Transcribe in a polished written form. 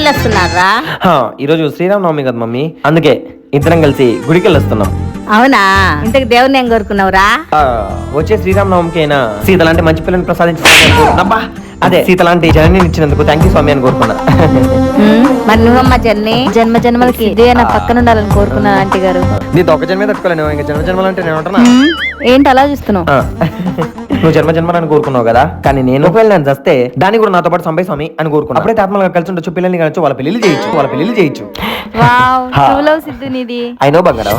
వెళ్ళొస్తున్నారా? ఈ రోజు శ్రీరామనవమి కదా మమ్మీ, అందుకే ఇద్దరం కలిసి గుడికి వెళ్ళొస్తున్నాం. అవునా? ఇంతకు దేవుని ఏం కోరుకున్నావురా? వచ్చే శ్రీరామనవమికి అయినా సీత లాంటి మంచి పిల్లని ప్రసాదించినబ్బా, అదే సీత లాంటి జనని ఇచ్చినందుకు థ్యాంక్ యూ స్వామి అని కోరుకున్నా. మరి నువ్వమ్మ జన్ని? జన్మ జన్మలకి ఇదే నా పక్కన ఉండాలని కోరుకున్నాను ఆంటీ గారు. నీతో ఒక జన్మే తట్టుకోలేను, ఇంకా జన్మ జన్మలంటే నేను ఉంటున్నా. ఏంటి అలా చూస్తున్నావు? నువ్వు జన్మ జన్మలని కోరుకున్నావు కదా, కానీ నేను ఒకవేళ నేను చస్తే దాన్ని కూడా నాతో పాటు సంపై స్వామి అని కోరుకున్నా. అప్పుడైతే ఆత్మలుగా కలిసి ఉండొచ్చు, పిల్లల్ని కలచ్చు, వాళ్ళ పెళ్లి చేయొచ్చు. వావ్, ట్రూ లవ్ సిద్ధు నీది. ఐ నో బంగారం.